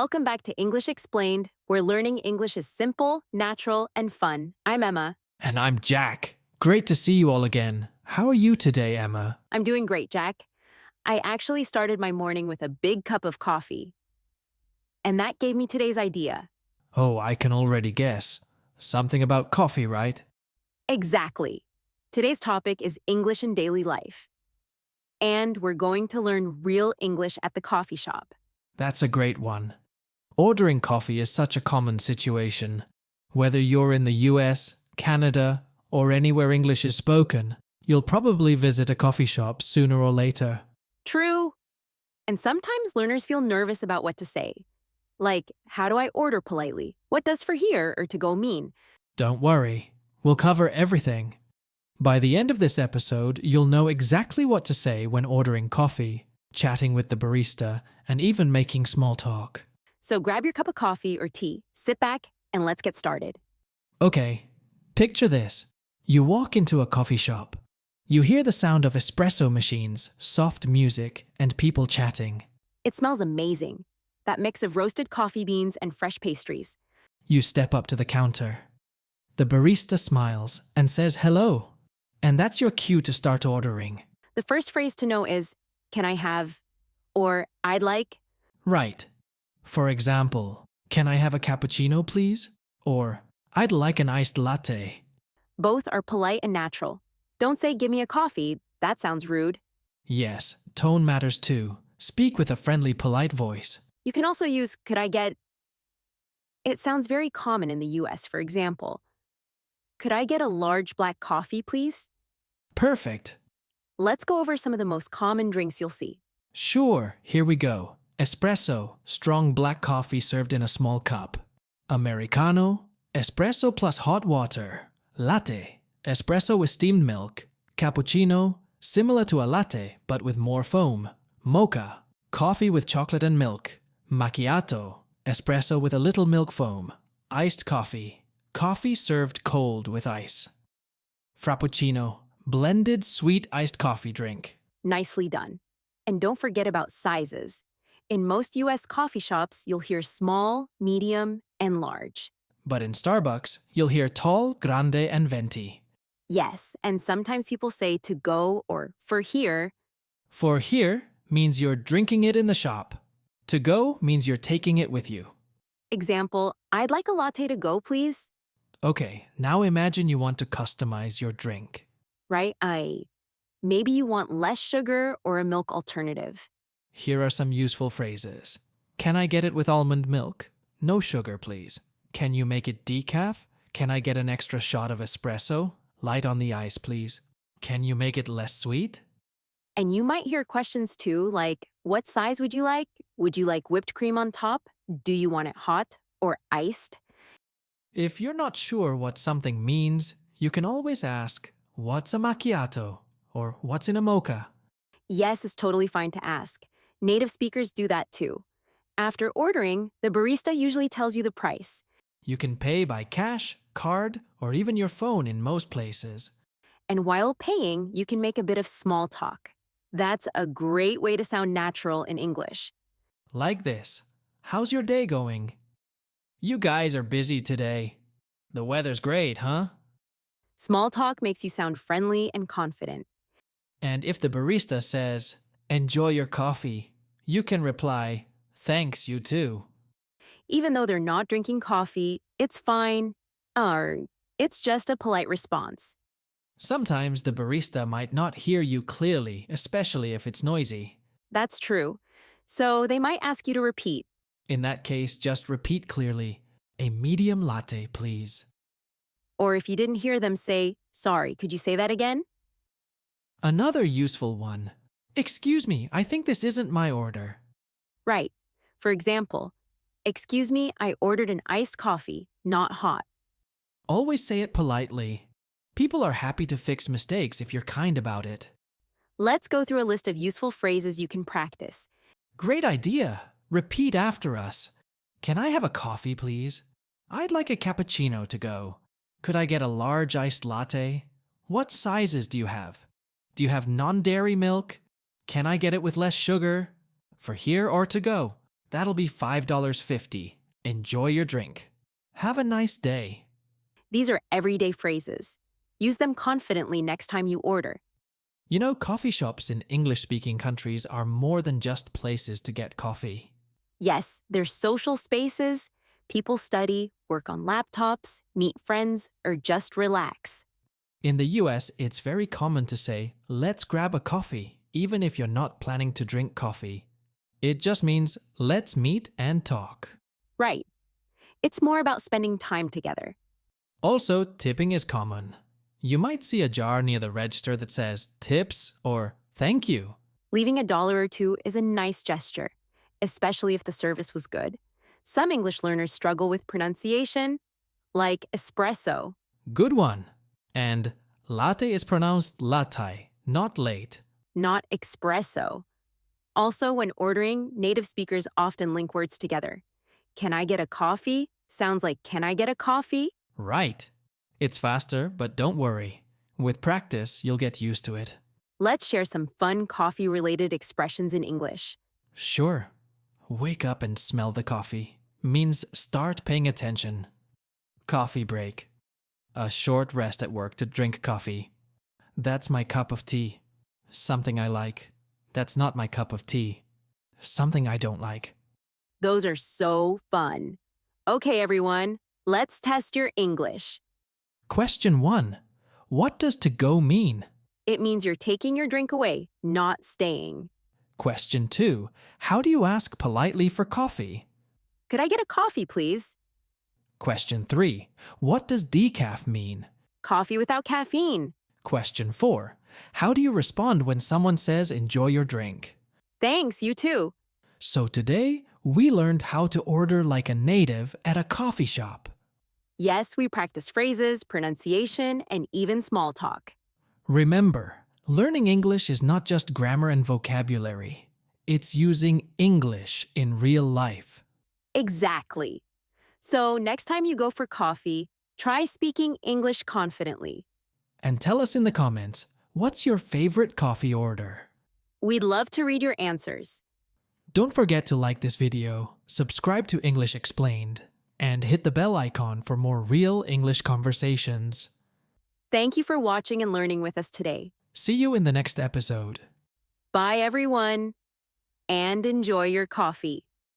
Welcome back to English Explained, where learning English is simple, natural, and fun. I'm Emma. And I'm Jack. Great to see you all again. How are you today, Emma? I'm doing great, Jack. I actually started my morning with a big cup of coffee. And that gave me today's idea. Oh, I can already guess. Something about coffee, right? Exactly. Today's topic is English in daily life. And we're going to learn real English at the coffee shop. That's a great one. Ordering coffee is such a common situation. Whether you're in the US, Canada, or anywhere English is spoken, you'll probably visit a coffee shop sooner or later. True. And sometimes learners feel nervous about what to say. Like, how do I order politely? What does for here or to go mean? Don't worry, we'll cover everything. By the end of this episode, you'll know exactly what to say when ordering coffee, chatting with the barista, and even making small talk. So grab your cup of coffee or tea, sit back, and let's get started. Okay, picture this. You walk into a coffee shop. You hear the sound of espresso machines, soft music, and people chatting. It smells amazing. That mix of roasted coffee beans and fresh pastries. You step up to the counter. The barista smiles and says hello. And that's your cue to start ordering. The first phrase to know is, can I have, or I'd like. Right. For example, can I have a cappuccino, please? Or, I'd like an iced latte. Both are polite and natural. Don't say, give me a coffee. That sounds rude. Yes, tone matters too. Speak with a friendly, polite voice. You can also use, could I get. It sounds very common in the US, for example. Could I get a large black coffee, please? Perfect. Let's go over some of the most common drinks you'll see. Sure, here we go. Espresso, strong black coffee served in a small cup. Americano, espresso plus hot water. Latte, espresso with steamed milk. Cappuccino, similar to a latte but with more foam. Mocha, coffee with chocolate and milk. Macchiato, espresso with a little milk foam. Iced coffee, coffee served cold with ice. Frappuccino, blended sweet iced coffee drink. Nicely done. And don't forget about sizes. In most US coffee shops, you'll hear small, medium, and large. But in Starbucks, you'll hear tall, grande, and venti. Yes, and sometimes people say to go or for here. For here means you're drinking it in the shop. To go means you're taking it with you. Example, I'd like a latte to go, please. Okay, now imagine you want to customize your drink. Right? Maybe you want less sugar or a milk alternative. Here are some useful phrases. Can I get it with almond milk? No sugar, please. Can you make it decaf? Can I get an extra shot of espresso? Light on the ice, please. Can you make it less sweet? And you might hear questions too, like, what size would you like? Would you like whipped cream on top? Do you want it hot or iced? If you're not sure what something means, you can always ask, what's a macchiato? Or what's in a mocha? Yes, it's totally fine to ask. Native speakers do that too. After ordering, the barista usually tells you the price. You can pay by cash, card, or even your phone in most places. And while paying, you can make a bit of small talk. That's a great way to sound natural in English. Like this. How's your day going? You guys are busy today. The weather's great, huh? Small talk makes you sound friendly and confident. And if the barista says, enjoy your coffee, you can reply, thanks, you too. Even though they're not drinking coffee, it's fine. Or it's just a polite response. Sometimes the barista might not hear you clearly, especially if it's noisy. That's true. So they might ask you to repeat. In that case, just repeat clearly, a medium latte, please. Or if you didn't hear them, say, sorry, could you say that again? Another useful one. Excuse me, I think this isn't my order. Right. For example, excuse me, I ordered an iced coffee, not hot. Always say it politely. People are happy to fix mistakes if you're kind about it. Let's go through a list of useful phrases you can practice. Great idea. Repeat after us. Can I have a coffee, please? I'd like a cappuccino to go. Could I get a large iced latte? What sizes do you have? Do you have non-dairy milk? Can I get it with less sugar? For here or to go? That'll be $5.50. Enjoy your drink. Have a nice day. These are everyday phrases. Use them confidently next time you order. You know, coffee shops in English-speaking countries are more than just places to get coffee. Yes, they're social spaces. People study, work on laptops, meet friends, or just relax. In the US, it's very common to say, let's grab a coffee, even if you're not planning to drink coffee. It just means, let's meet and talk. Right. It's more about spending time together. Also, tipping is common. You might see a jar near the register that says tips or thank you. Leaving $1 or $2 is a nice gesture, especially if the service was good. Some English learners struggle with pronunciation, like espresso. Good one. And latte is pronounced latte, not late. Not espresso. Also, when ordering, native speakers often link words together. Can I get a coffee? Sounds like can I get a coffee? Right. It's faster, but don't worry. With practice, you'll get used to it. Let's share some fun coffee-related expressions in English. Sure. Wake up and smell the coffee means start paying attention. Coffee break. A short rest at work to drink coffee. That's my cup of tea. Something I like. That's not my cup of tea. Something I don't like. Those are so fun. Okay, everyone, let's test your English. Question 1. What does to go mean? It means you're taking your drink away, not staying. Question 2. How do you ask politely for coffee? Could I get a coffee, please? Question 3. What does decaf mean? Coffee without caffeine. Question 4. How do you respond when someone says enjoy your drink? Thanks, you too. So today, we learned how to order like a native at a coffee shop. Yes, we practice phrases, pronunciation, and even small talk. Remember, learning English is not just grammar and vocabulary. It's using English in real life. Exactly. So next time you go for coffee, try speaking English confidently. And tell us in the comments, what's your favorite coffee order? We'd love to read your answers. Don't forget to like this video, subscribe to English Explained, and hit the bell icon for more real English conversations. Thank you for watching and learning with us today. See you in the next episode. Bye, everyone, and enjoy your coffee.